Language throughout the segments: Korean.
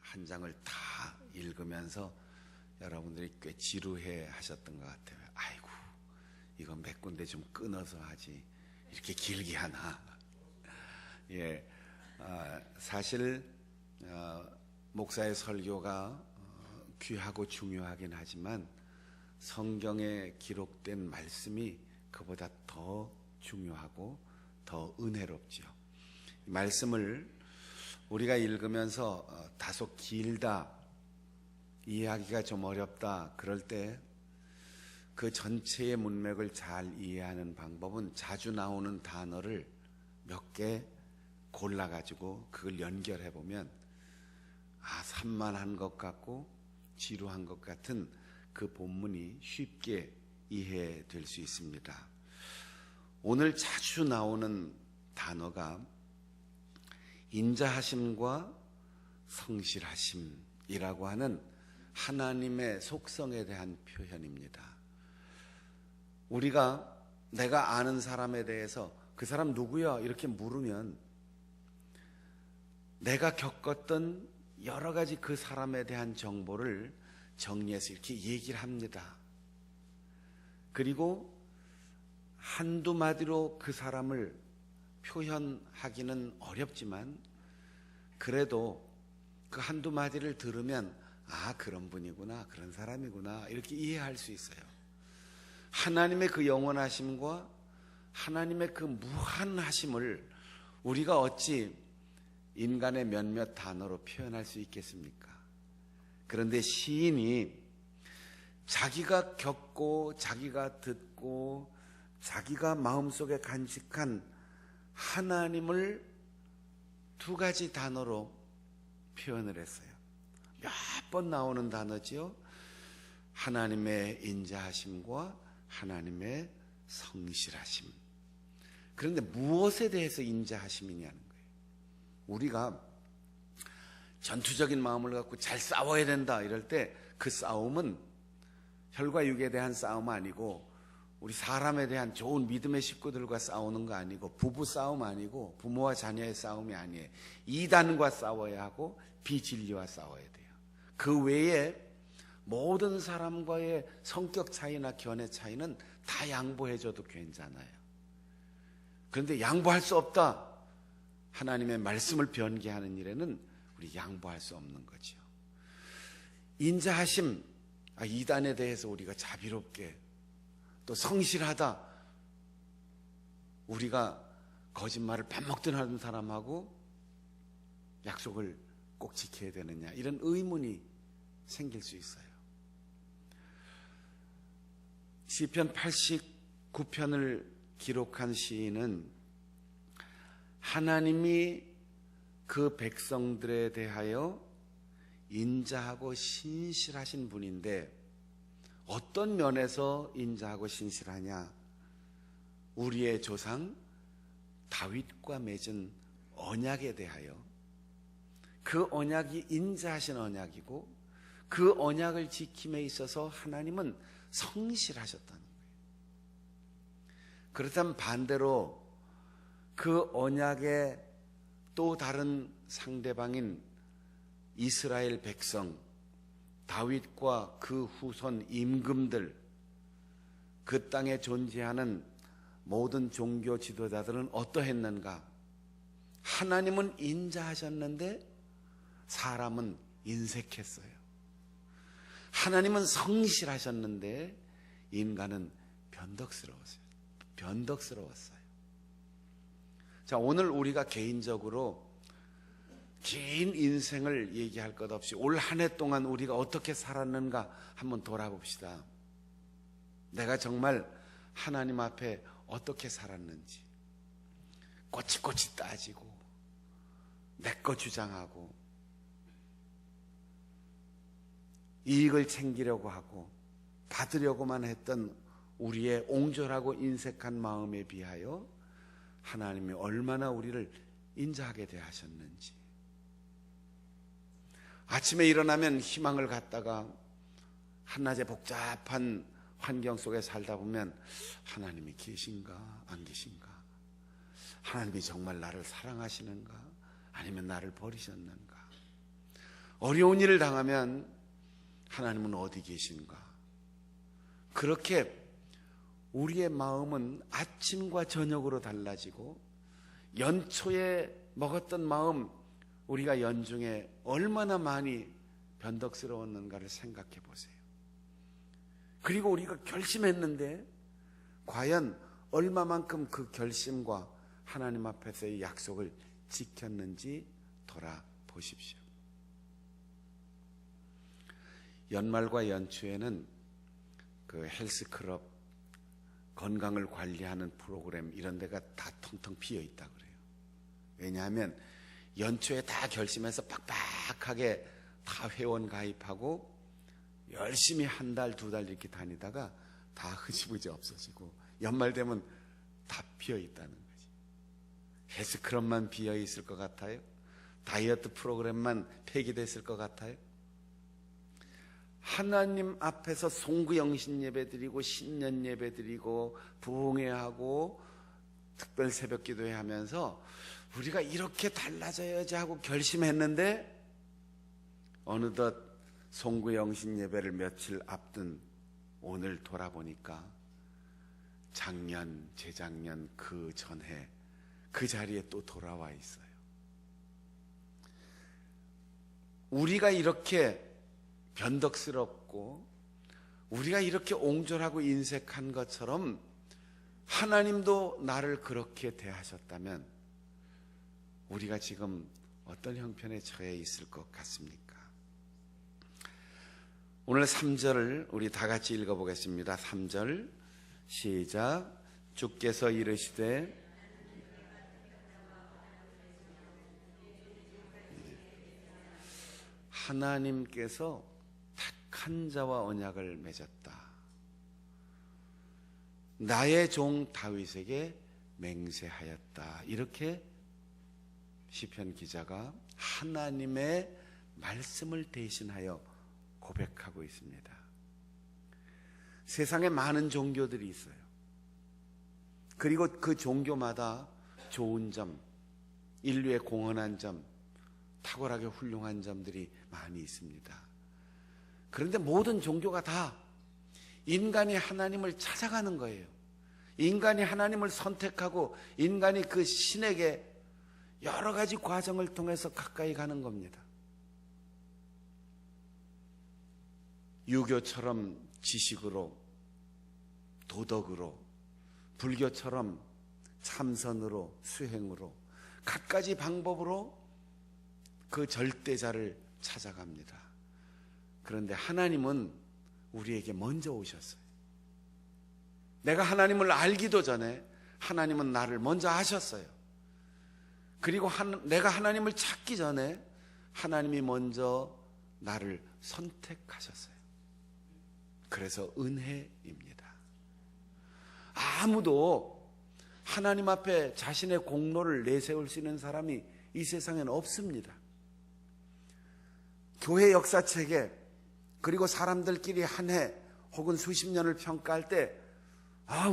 한 장을 다 읽으면서 여러분들이 꽤 지루해 하셨던 것 같아요. 아이고, 이건 몇 군데 좀 끊어서 하지, 이렇게 길게 하나. 예, 사실 목사의 설교가 귀하고 중요하긴 하지만 성경에 기록된 말씀이 그보다 더 중요하고 더 은혜롭죠. 이 말씀을 우리가 읽으면서 다소 길다, 이해하기가 좀 어렵다 그럴 때 그 전체의 문맥을 잘 이해하는 방법은 자주 나오는 단어를 몇 개 골라가지고 그걸 연결해 보면 산만한 것 같고 지루한 것 같은 그 본문이 쉽게 이해될 수 있습니다. 오늘 자주 나오는 단어가 인자하심과 성실하심이라고 하는 하나님의 속성에 대한 표현입니다. 우리가 내가 아는 사람에 대해서 그 사람 누구야? 이렇게 물으면 내가 겪었던 여러 가지 그 사람에 대한 정보를 정리해서 이렇게 얘기를 합니다. 그리고 한두 마디로 그 사람을 표현하기는 어렵지만 그래도 그 한두 마디를 들으면 그런 분이구나, 그런 사람이구나 이렇게 이해할 수 있어요. 하나님의 그 영원하심과 하나님의 그 무한하심을 우리가 어찌 인간의 몇몇 단어로 표현할 수 있겠습니까? 그런데 시인이 자기가 겪고 자기가 듣고 자기가 마음속에 간직한 하나님을 두 가지 단어로 표현을 했어요. 몇 번 나오는 단어지요. 하나님의 인자하심과 하나님의 성실하심. 그런데 무엇에 대해서 인자하심이냐는 거예요. 우리가 전투적인 마음을 갖고 잘 싸워야 된다 이럴 때 그 싸움은 혈과 육에 대한 싸움 아니고 우리 사람에 대한 좋은 믿음의 식구들과 싸우는 거 아니고 부부 싸움 아니고 부모와 자녀의 싸움이 아니에요. 이단과 싸워야 하고 비진리와 싸워야 돼요. 그 외에 모든 사람과의 성격 차이나 견해 차이는 다 양보해줘도 괜찮아요. 그런데 양보할 수 없다. 하나님의 말씀을 변개하는 일에는 우리 양보할 수 없는 거죠. 인자하심, 이단에 대해서 우리가 자비롭게, 또 성실하다. 우리가 거짓말을 밥 먹든 하는 사람하고 약속을 꼭 지켜야 되느냐, 이런 의문이 생길 수 있어요. 시편 89편을 기록한 시인은 하나님이 그 백성들에 대하여 인자하고 신실하신 분인데 어떤 면에서 인자하고 신실하냐? 우리의 조상 다윗과 맺은 언약에 대하여, 그 언약이 인자하신 언약이고 그 언약을 지킴에 있어서 하나님은 성실하셨다는 거예요. 그렇다면 반대로 그 언약의 또 다른 상대방인 이스라엘 백성, 다윗과 그 후손 임금들, 그 땅에 존재하는 모든 종교 지도자들은 어떠했는가? 하나님은 인자하셨는데 사람은 인색했어요. 하나님은 성실하셨는데 인간은 변덕스러웠어요. 자, 오늘 우리가 개인적으로 긴 인생을 얘기할 것 없이 올 한 해 동안 우리가 어떻게 살았는가 한번 돌아봅시다. 내가 정말 하나님 앞에 어떻게 살았는지, 꼬치꼬치 따지고 내 거 주장하고 이익을 챙기려고 하고 받으려고만 했던 우리의 옹졸하고 인색한 마음에 비하여 하나님이 얼마나 우리를 인자하게 대하셨는지, 아침에 일어나면 희망을 갖다가 한낮에 복잡한 환경 속에 살다 보면 하나님이 계신가 안 계신가, 하나님이 정말 나를 사랑하시는가 아니면 나를 버리셨는가, 어려운 일을 당하면 하나님은 어디 계신가? 그렇게 우리의 마음은 아침과 저녁으로 달라지고 연초에 먹었던 마음, 우리가 연중에 얼마나 많이 변덕스러웠는가를 생각해 보세요. 그리고 우리가 결심했는데 과연 얼마만큼 그 결심과 하나님 앞에서의 약속을 지켰는지 돌아보십시오. 연말과 연초에는 그 헬스클럽, 건강을 관리하는 프로그램 이런 데가 다 텅텅 비어 있다 그래요. 왜냐하면 연초에 다 결심해서 빡빡하게 다 회원 가입하고 열심히 한 달, 두 달 이렇게 다니다가 다 흐지부지 없어지고 연말 되면 다 비어 있다는 거지. 헬스클럽만 비어 있을 것 같아요? 다이어트 프로그램만 폐기됐을 것 같아요? 하나님 앞에서 송구영신 예배 드리고 신년 예배 드리고 부흥회하고 특별 새벽 기도회 하면서 우리가 이렇게 달라져야지 하고 결심했는데 어느덧 송구영신 예배를 며칠 앞둔 오늘 돌아보니까 작년, 재작년 그 전에 그 자리에 또 돌아와 있어요. 우리가 이렇게 변덕스럽고 우리가 이렇게 옹졸하고 인색한 것처럼 하나님도 나를 그렇게 대하셨다면 우리가 지금 어떤 형편에 처해 있을 것 같습니까? 오늘 3절을 우리 다 같이 읽어보겠습니다. 3절 시작. 주께서 이르시되 하나님께서 택한 자와 언약을 맺었다. 나의 종 다윗에게 맹세하였다. 이렇게 시편 기자가 하나님의 말씀을 대신하여 고백하고 있습니다. 세상에 많은 종교들이 있어요. 그리고 그 종교마다 좋은 점, 인류의 공헌한 점, 탁월하게 훌륭한 점들이 많이 있습니다. 그런데 모든 종교가 다 인간이 하나님을 찾아가는 거예요. 인간이 하나님을 선택하고 인간이 그 신에게 여러 가지 과정을 통해서 가까이 가는 겁니다. 유교처럼 지식으로, 도덕으로, 불교처럼 참선으로, 수행으로 갖가지 방법으로 그 절대자를 찾아갑니다. 그런데 하나님은 우리에게 먼저 오셨어요. 내가 하나님을 알기도 전에 하나님은 나를 먼저 아셨어요. 그리고 내가 하나님을 찾기 전에 하나님이 먼저 나를 선택하셨어요. 그래서 은혜입니다. 아무도 하나님 앞에 자신의 공로를 내세울 수 있는 사람이 이 세상에는 없습니다. 교회 역사책에 그리고 사람들끼리 한 해 혹은 수십 년을 평가할 때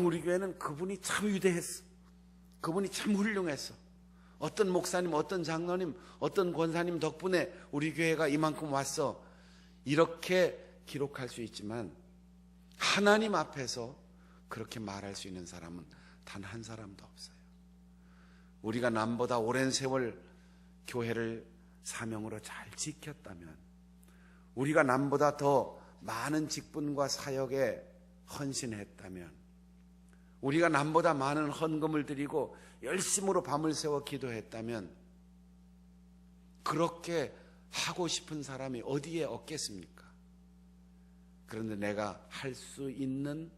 우리 교회는 그분이 참 위대했어. 그분이 참 훌륭했어. 어떤 목사님, 어떤 장로님, 어떤 권사님 덕분에 우리 교회가 이만큼 왔어. 이렇게 기록할 수 있지만 하나님 앞에서 그렇게 말할 수 있는 사람은 단 한 사람도 없어요. 우리가 남보다 오랜 세월 교회를 사명으로 잘 지켰다면, 우리가 남보다 더 많은 직분과 사역에 헌신했다면, 우리가 남보다 많은 헌금을 드리고 열심으로 밤을 새워 기도했다면, 그렇게 하고 싶은 사람이 어디에 없겠습니까? 그런데 내가 할 수 있는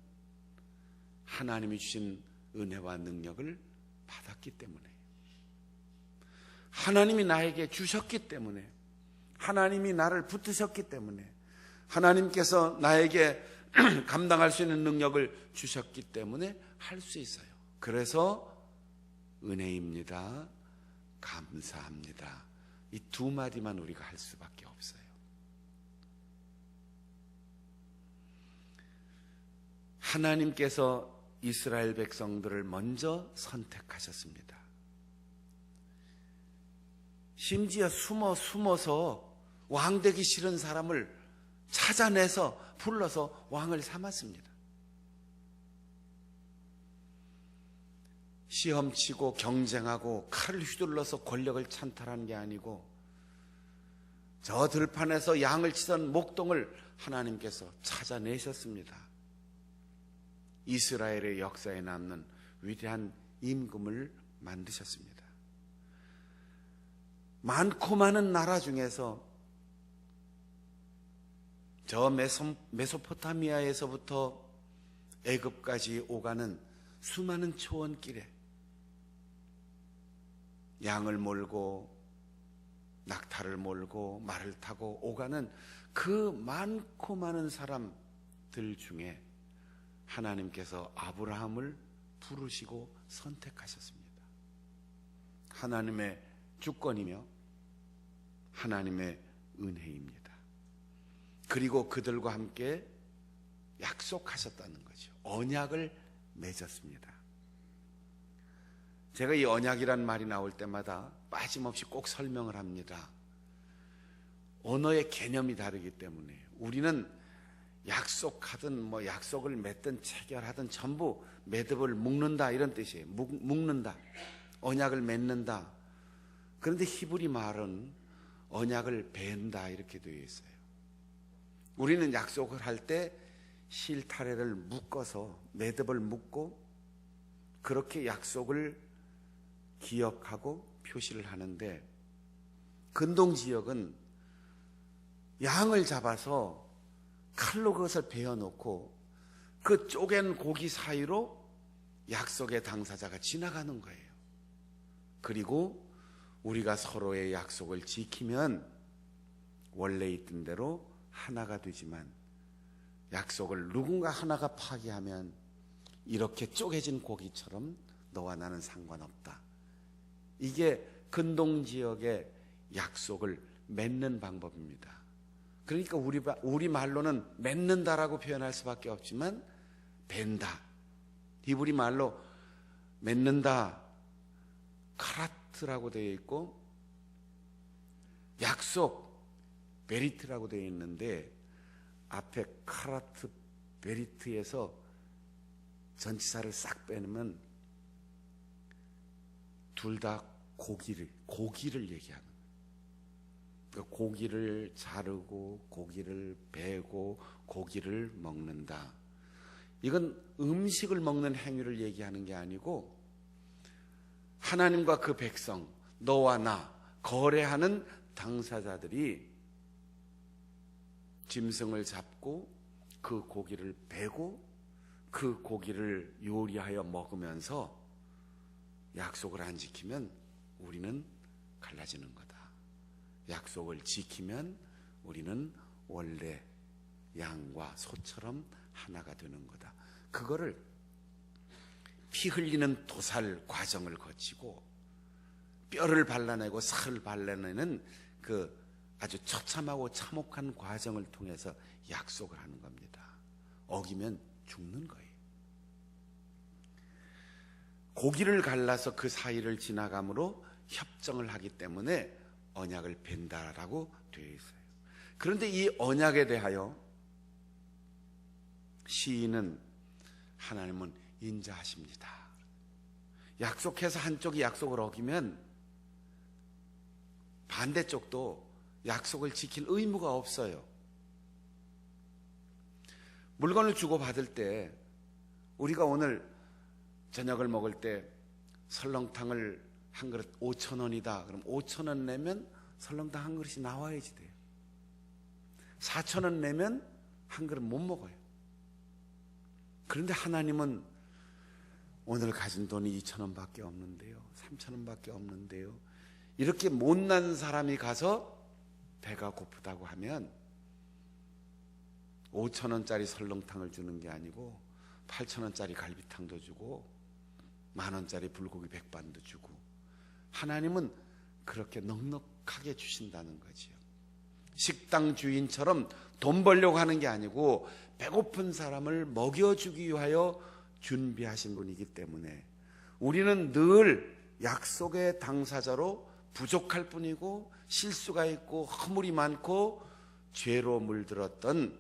하나님이 주신 은혜와 능력을 받았기 때문에, 하나님이 나에게 주셨기 때문에, 하나님이 나를 붙드셨기 때문에, 하나님께서 나에게 감당할 수 있는 능력을 주셨기 때문에 할 수 있어요. 그래서 은혜입니다. 감사합니다. 이 두 마디만 우리가 할 수밖에 없어요. 하나님께서 이스라엘 백성들을 먼저 선택하셨습니다. 심지어 숨어서 왕 되기 싫은 사람을 찾아내서 불러서 왕을 삼았습니다. 시험치고 경쟁하고 칼을 휘둘러서 권력을 찬탈한 게 아니고 저 들판에서 양을 치던 목동을 하나님께서 찾아내셨습니다. 이스라엘의 역사에 남는 위대한 임금을 만드셨습니다. 많고 많은 나라 중에서 저 메소포타미아에서부터 애굽까지 오가는 수많은 초원길에 양을 몰고 낙타를 몰고 말을 타고 오가는 그 많고 많은 사람들 중에 하나님께서 아브라함을 부르시고 선택하셨습니다. 하나님의 주권이며 하나님의 은혜입니다. 그리고 그들과 함께 약속하셨다는 거죠. 언약을 맺었습니다. 제가 이 언약이란 말이 나올 때마다 빠짐없이 꼭 설명을 합니다. 언어의 개념이 다르기 때문에 우리는 약속하든 약속을 맺든 체결하든 전부 매듭을 묶는다 이런 뜻이에요. 묶는다, 언약을 맺는다. 그런데 히브리 말은 언약을 벤다 이렇게 되어 있어요. 우리는 약속을 할 때 실타래를 묶어서 매듭을 묶고 그렇게 약속을 기억하고 표시를 하는데, 근동지역은 양을 잡아서 칼로 그것을 베어놓고 그 쪼갠 고기 사이로 약속의 당사자가 지나가는 거예요. 그리고 우리가 서로의 약속을 지키면 원래 있던 대로 하나가 되지만, 약속을 누군가 하나가 파기하면 이렇게 쪼개진 고기처럼 너와 나는 상관없다. 이게 근동지역의 약속을 맺는 방법입니다. 그러니까 우리 말로는 맺는다라고 표현할 수밖에 없지만 벤다, 히브리 말로 맺는다, 카라트라고 되어 있고 약속, 베리트라고 되어 있는데 앞에 카라트, 베리트에서 전치사를 싹 빼면 둘 다 고기를 얘기하는 거예요. 그러니까 고기를 자르고 고기를 베고 고기를 먹는다. 이건 음식을 먹는 행위를 얘기하는 게 아니고 하나님과 그 백성, 너와 나, 거래하는 당사자들이 짐승을 잡고 그 고기를 베고 그 고기를 요리하여 먹으면서 약속을 안 지키면 우리는 갈라지는 거다. 약속을 지키면 우리는 원래 양과 소처럼 하나가 되는 거다. 그거를 피 흘리는 도살 과정을 거치고 뼈를 발라내고 살을 발라내는 그 아주 처참하고 참혹한 과정을 통해서 약속을 하는 겁니다. 어기면 죽는 거예요. 고기를 갈라서 그 사이를 지나감으로 협정을 하기 때문에 언약을 벤다라고 되어 있어요. 그런데 이 언약에 대하여 시인은 하나님은 인자하십니다. 약속해서 한쪽이 약속을 어기면 반대쪽도 약속을 지킬 의무가 없어요. 물건을 주고받을 때 우리가 오늘 저녁을 먹을 때 설렁탕을 한 그릇 5,000원이다. 그럼 5,000원 내면 설렁탕 한 그릇이 나와야지 돼요. 4,000원 내면 한 그릇 못 먹어요. 그런데 하나님은 오늘 가진 돈이 2,000원밖에 없는데요, 3,000원밖에 없는데요, 이렇게 못난 사람이 가서 배가 고프다고 하면 5,000원짜리 설렁탕을 주는 게 아니고 8,000원짜리 갈비탕도 주고 10,000원짜리 불고기 백반도 주고, 하나님은 그렇게 넉넉하게 주신다는 거지요. 식당 주인처럼 돈 벌려고 하는 게 아니고 배고픈 사람을 먹여주기 위하여 준비하신 분이기 때문에 우리는 늘 약속의 당사자로 부족할 뿐이고 실수가 있고 허물이 많고 죄로 물들었던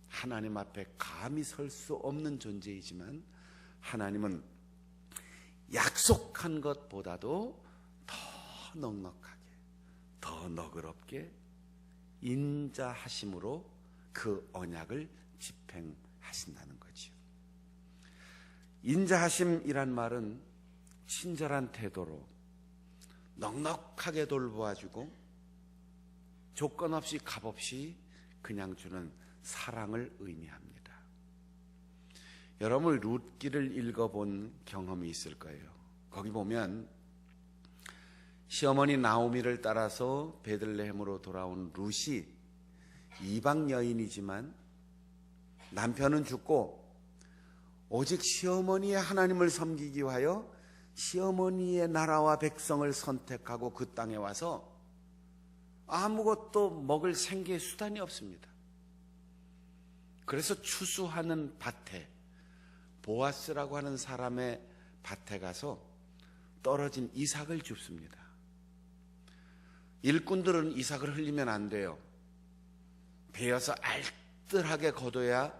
하나님 앞에 감히 설 수 없는 존재이지만 하나님은 약속한 것보다도 더 넉넉하게, 더 너그럽게 인자하심으로 그 언약을 집행하신다는 거지요. 인자하심이란 말은 친절한 태도로 넉넉하게 돌보아주고 조건 없이 값없이 그냥 주는 사랑을 의미합니다. 여러분 룻기를 읽어본 경험이 있을 거예요. 거기 보면 시어머니 나오미를 따라서 베들레헴으로 돌아온 룻이 이방 여인이지만 남편은 죽고 오직 시어머니의 하나님을 섬기기 위하여 시어머니의 나라와 백성을 선택하고 그 땅에 와서 아무것도 먹을 생계의 수단이 없습니다. 그래서 추수하는 밭에, 보아스라고 하는 사람의 밭에 가서 떨어진 이삭을 줍습니다. 일꾼들은 이삭을 흘리면 안 돼요. 베어서 알뜰하게 거둬야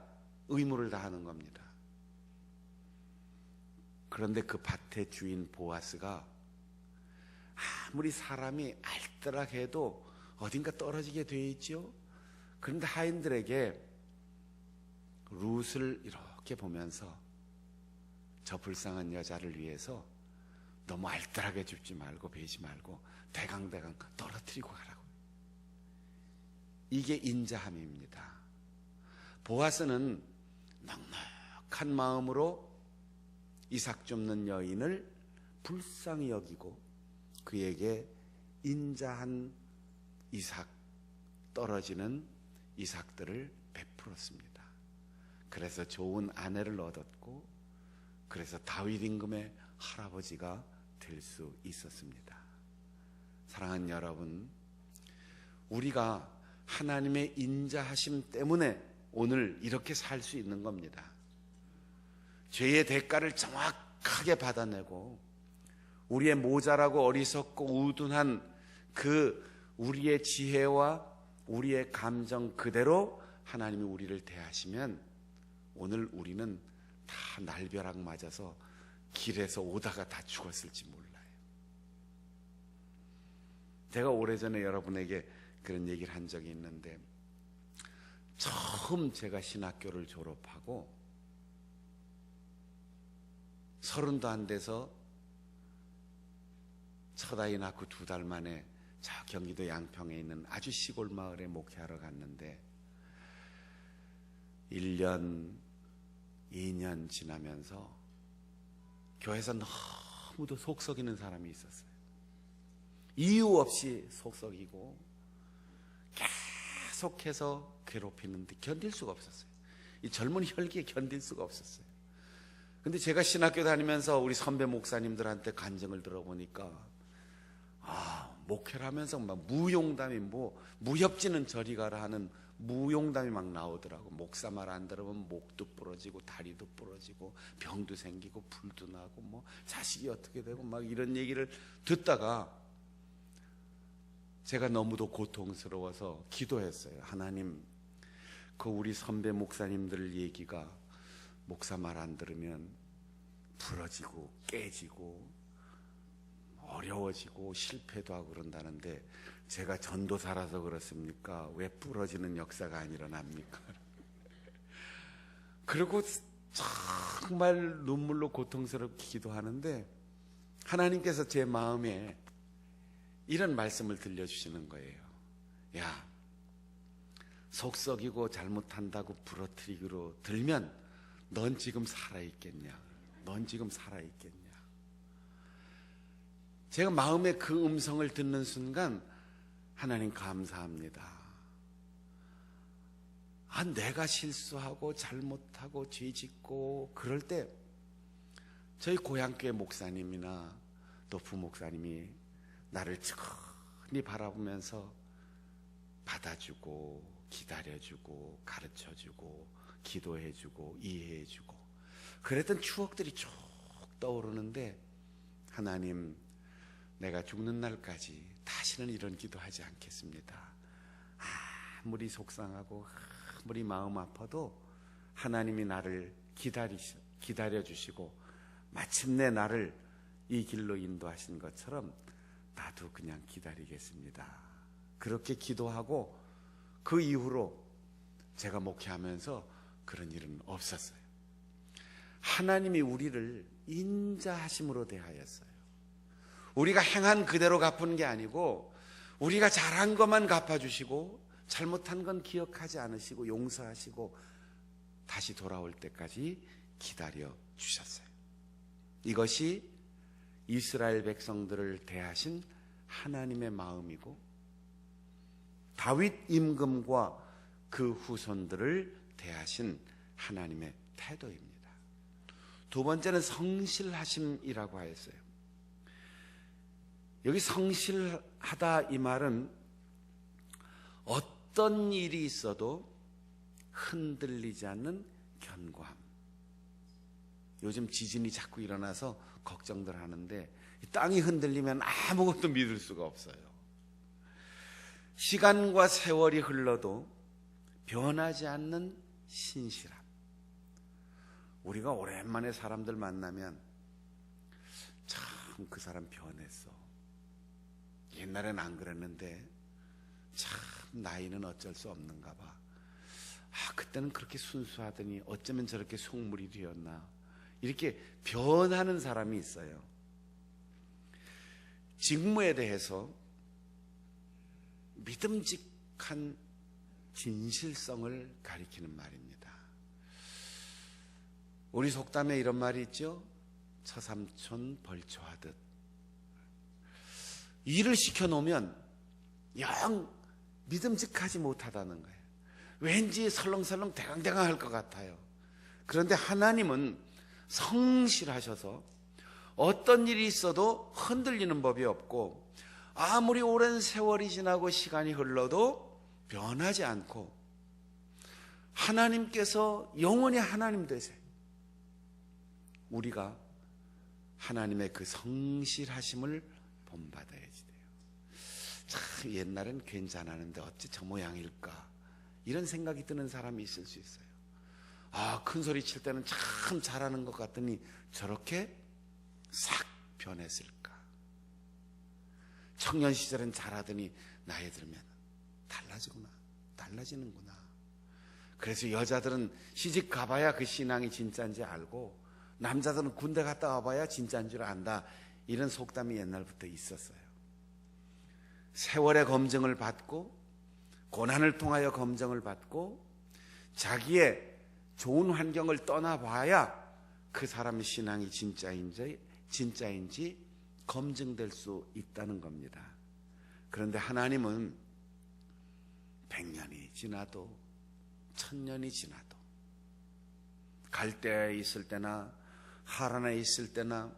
의무를 다하는 겁니다. 그런데 그 밭의 주인 보아스가 아무리 사람이 알뜰하게 해도 어딘가 떨어지게 되어 있죠. 그런데 하인들에게 룻을 이렇게 보면서 저 불쌍한 여자를 위해서 너무 알뜰하게 줍지 말고 베지 말고 대강대강 떨어뜨리고 가라고. 이게 인자함입니다. 보아스는 넉넉한 마음으로 이삭 줍는 여인을 불쌍히 여기고 그에게 인자한 이삭, 떨어지는 이삭들을 베풀었습니다. 그래서 좋은 아내를 얻었고 그래서 다윗 임금의 할아버지가 될 수 있었습니다. 사랑하는 여러분, 우리가 하나님의 인자하심 때문에 오늘 이렇게 살 수 있는 겁니다. 죄의 대가를 정확하게 받아내고 우리의 모자라고 어리석고 우둔한 그 우리의 지혜와 우리의 감정 그대로 하나님이 우리를 대하시면 오늘 우리는 다 날벼락 맞아서 길에서 오다가 다 죽었을지 몰라요. 제가 오래전에 여러분에게 그런 얘기를 한 적이 있는데, 처음 제가 신학교를 졸업하고 30도 안 돼서 첫 아이 낳고 2달 만에 저 경기도 양평에 있는 아주 시골 마을에 목회하러 갔는데 1년, 2년 지나면서 교회에서 너무도 속썩이는 사람이 있었어요. 이유 없이 속썩이고 계속해서 괴롭히는데 견딜 수가 없었어요. 이 젊은 혈기에 견딜 수가 없었어요. 근데 제가 신학교 다니면서 우리 선배 목사님들한테 간증을 들어보니까 목회를 하면서 막 무용담이 무협지는 저리 가라 하는 무용담이 막 나오더라고. 목사 말 안 들으면 목도 부러지고 다리도 부러지고 병도 생기고 불도 나고 자식이 어떻게 되고 막 이런 얘기를 듣다가 제가 너무도 고통스러워서 기도했어요. 하나님, 그 우리 선배 목사님들 얘기가 목사 말 안 들으면 부러지고 깨지고 어려워지고 실패도 하고 그런다는데 제가 전도사라서 그렇습니까? 왜 부러지는 역사가 안 일어납니까? 그리고 정말 눈물로 고통스럽게 기도하는데 하나님께서 제 마음에 이런 말씀을 들려주시는 거예요. 야, 속썩이고 잘못한다고 부러뜨리기로 들면 넌 지금 살아있겠냐? 넌 지금 살아있겠냐? 제가 마음에 그 음성을 듣는 순간 하나님 감사합니다. 내가 실수하고 잘못하고 죄짓고 그럴 때 저희 고향교회 목사님이나 또 부목사님이 나를 척히 바라보면서 받아주고 기다려주고 가르쳐주고 기도해주고 이해해주고 그랬던 추억들이 쭉 떠오르는데 하나님, 내가 죽는 날까지 다시는 이런 기도하지 않겠습니다. 아무리 속상하고 아무리 마음 아파도 하나님이 나를 기다려주시고 마침내 나를 이 길로 인도하신 것처럼 나도 그냥 기다리겠습니다. 그렇게 기도하고 그 이후로 제가 목회하면서 그런 일은 없었어요. 하나님이 우리를 인자하심으로 대하였어요. 우리가 행한 그대로 갚은 게 아니고 우리가 잘한 것만 갚아주시고 잘못한 건 기억하지 않으시고 용서하시고 다시 돌아올 때까지 기다려 주셨어요. 이것이 이스라엘 백성들을 대하신 하나님의 마음이고 다윗 임금과 그 후손들을 대하신 하나님의 태도입니다. 두 번째는 성실하심이라고 하였어요. 여기 성실하다 이 말은 어떤 일이 있어도 흔들리지 않는 견고함. 요즘 지진이 자꾸 일어나서 걱정들 하는데 땅이 흔들리면 아무것도 믿을 수가 없어요. 시간과 세월이 흘러도 변하지 않는 신실함. 우리가 오랜만에 사람들 만나면 참 그 사람 변했어. 옛날엔 안 그랬는데 참 나이는 어쩔 수 없는가 봐. 그때는 그렇게 순수하더니 어쩌면 저렇게 속물이 되었나. 이렇게 변하는 사람이 있어요. 직무에 대해서 믿음직한 진실성을 가리키는 말입니다. 우리 속담에 이런 말이 있죠. 처삼촌 벌초하듯. 일을 시켜놓으면 영 믿음직하지 못하다는 거예요. 왠지 설렁설렁 대강대강 할 것 같아요. 그런데 하나님은 성실하셔서 어떤 일이 있어도 흔들리는 법이 없고 아무리 오랜 세월이 지나고 시간이 흘러도 변하지 않고 하나님께서 영원히 하나님 되세요. 우리가 하나님의 그 성실하심을 본받아야지 돼요. 참 옛날엔 괜찮았는데 어찌 저 모양일까 이런 생각이 드는 사람이 있을 수 있어요. 큰 소리 칠 때는 참 잘하는 것 같더니 저렇게 싹 변했을까. 청년 시절엔 잘하더니 나이 들면 달라지는구나. 그래서 여자들은 시집 가봐야 그 신앙이 진짜인지 알고 남자들은 군대 갔다 와봐야 진짜인 줄 안다. 이런 속담이 옛날부터 있었어요. 세월의 검증을 받고 고난을 통하여 검증을 받고 자기의 좋은 환경을 떠나봐야 그 사람의 신앙이 진짜인지 검증될 수 있다는 겁니다. 그런데 하나님은 100년이 지나도 1000년이 지나도 갈대아에 있을 때나 하란에 있을 때나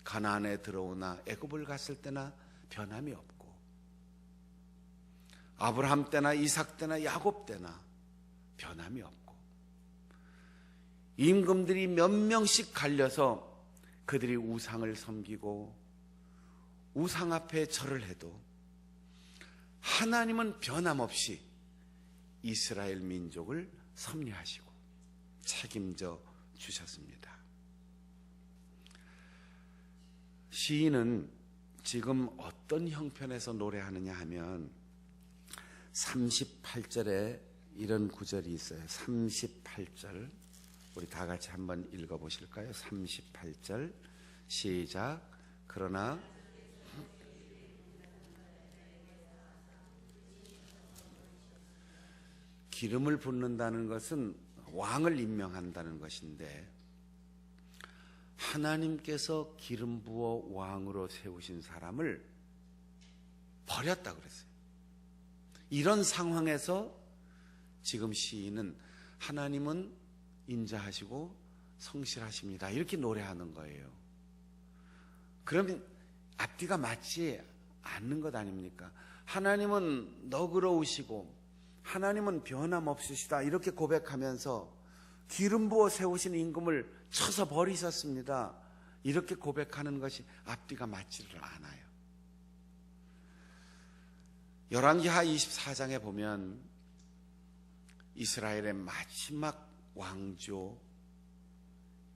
가나안에 들어오나 애굽을 갔을 때나 변함이 없고 아브라함 때나 이삭 때나 야곱 때나 변함이 없고 임금들이 몇 명씩 갈려서 그들이 우상을 섬기고 우상 앞에 절을 해도 하나님은 변함없이 이스라엘 민족을 섭리하시고 책임져 주셨습니다. 시인은 지금 어떤 형편에서 노래하느냐 하면 38절에 이런 구절이 있어요. 38절 우리 다 같이 한번 읽어보실까요? 38절 시작. 그러나 기름을 붓는다는 것은 왕을 임명한다는 것인데 하나님께서 기름 부어 왕으로 세우신 사람을 버렸다 그랬어요. 이런 상황에서 지금 시인은 하나님은 인자하시고 성실하십니다. 이렇게 노래하는 거예요. 그러면 앞뒤가 맞지 않는 것 아닙니까? 하나님은 너그러우시고 하나님은 변함없으시다 이렇게 고백하면서 기름 부어 세우신 임금을 쳐서 버리셨습니다. 이렇게 고백하는 것이 앞뒤가 맞지를 않아요. 열왕기하 24장에 보면 이스라엘의 마지막 왕조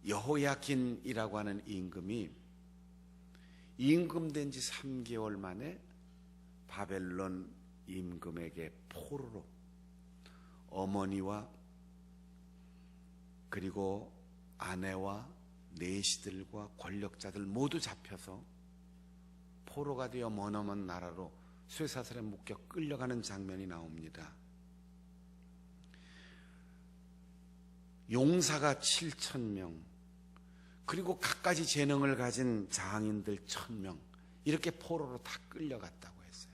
여호야긴이라고 하는 임금이 임금된 지 3개월 만에 바벨론 임금에게 포로로 어머니와 그리고 아내와 내시들과 권력자들 모두 잡혀서 포로가 되어 머나먼 나라로 쇠사슬에 묶여 끌려가는 장면이 나옵니다. 용사가 7,000명, 그리고 갖가지 재능을 가진 장인들 1,000명, 이렇게 포로로 다 끌려갔다고 했어요.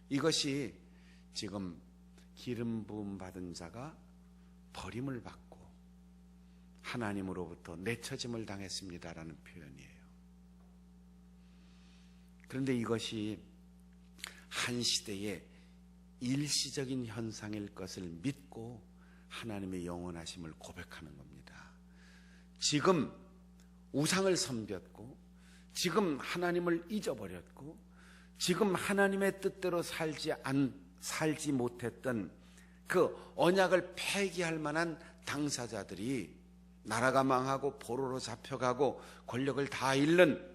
이것이 지금 기름 부음 받은 자가 버림을 받고 하나님으로부터 내쳐짐을 당했습니다라는 표현이에요. 그런데 이것이 한 시대의 일시적인 현상일 것을 믿고 하나님의 영원하심을 고백하는 겁니다. 지금 우상을 섬겼고, 지금 하나님을 잊어버렸고, 지금 하나님의 뜻대로 살지 못했던 그 언약을 폐기할 만한 당사자들이 나라가 망하고 포로로 잡혀가고 권력을 다 잃는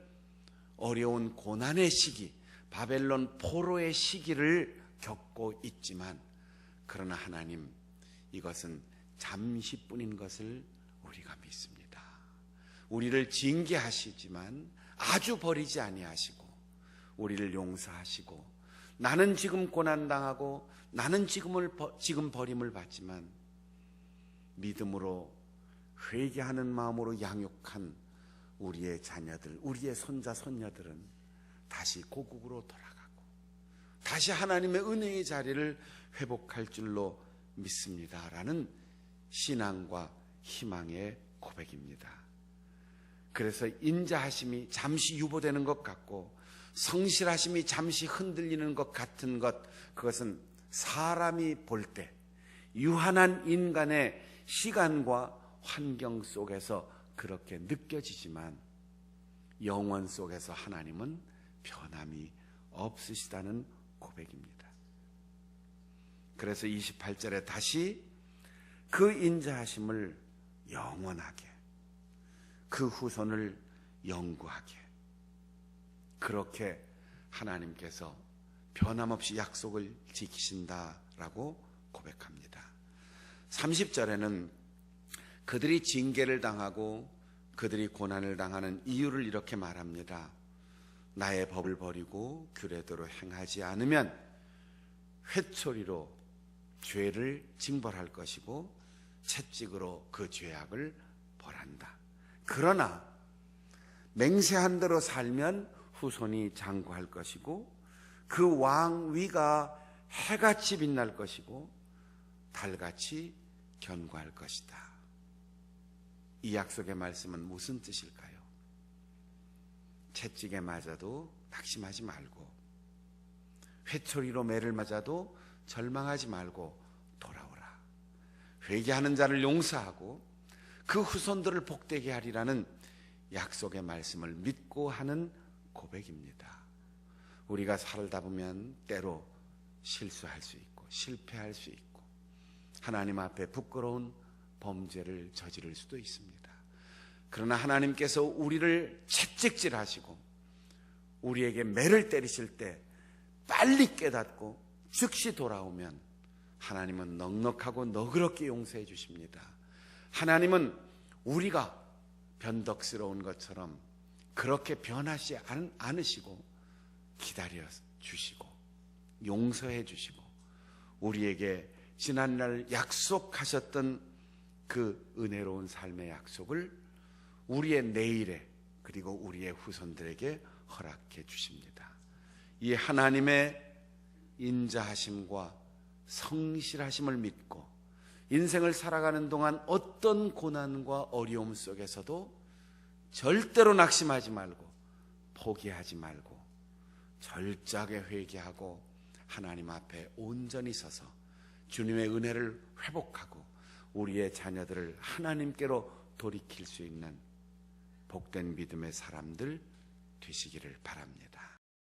어려운 고난의 시기, 바벨론 포로의 시기를 겪고 있지만, 그러나 하나님, 이것은 잠시뿐인 것을 우리가 믿습니다. 우리를 징계하시지만 아주 버리지 아니하시고 우리를 용서하시고, 나는 지금 고난당하고 나는 지금 버림을 받지만 믿음으로 회개하는 마음으로 양육한 우리의 자녀들, 우리의 손자 손녀들은 다시 고국으로 돌아가고 다시 하나님의 은혜의 자리를 회복할 줄로 믿습니다라는 신앙과 희망의 고백입니다. 그래서 인자하심이 잠시 유보되는 것 같고 성실하심이 잠시 흔들리는 것 같은 것, 그것은 사람이 볼 때 유한한 인간의 시간과 환경 속에서 그렇게 느껴지지만 영원 속에서 하나님은 변함이 없으시다는 고백입니다. 그래서 28절에 다시 그 인자하심을 영원하게, 그 후손을 영구하게, 그렇게 하나님께서 변함없이 약속을 지키신다라고 고백합니다. 30절에는 그들이 징계를 당하고 그들이 고난을 당하는 이유를 이렇게 말합니다. 나의 법을 버리고 규례대로 행하지 않으면 회초리로 죄를 징벌할 것이고 채찍으로 그 죄악을 벌한다. 그러나 맹세한 대로 살면 후손이 장구할 것이고 그 왕위가 해같이 빛날 것이고 달같이 견고할 것이다. 이 약속의 말씀은 무슨 뜻일까요? 채찍에 맞아도 낙심하지 말고, 회초리로 매를 맞아도 절망하지 말고 돌아오라. 회개하는 자를 용서하고 그 후손들을 복되게 하리라는 약속의 말씀을 믿고 하는 고백입니다. 우리가 살다 보면 때로 실수할 수 있고 실패할 수 있고 하나님 앞에 부끄러운 범죄를 저지를 수도 있습니다. 그러나 하나님께서 우리를 채찍질하시고 우리에게 매를 때리실 때 빨리 깨닫고 즉시 돌아오면 하나님은 넉넉하고 너그럽게 용서해 주십니다. 하나님은 우리가 변덕스러운 것처럼 그렇게 변하지 않으시고 기다려 주시고 용서해 주시고 우리에게 지난날 약속하셨던 그 은혜로운 삶의 약속을 우리의 내일에 그리고 우리의 후손들에게 허락해 주십니다. 이 하나님의 인자하심과 성실하심을 믿고 인생을 살아가는 동안 어떤 고난과 어려움 속에서도 절대로 낙심하지 말고 포기하지 말고 절저하게 회개하고 하나님 앞에 온전히 서서 주님의 은혜를 회복하고 우리의 자녀들을 하나님께로 돌이킬 수 있는 복된 믿음의 사람들 되시기를 바랍니다.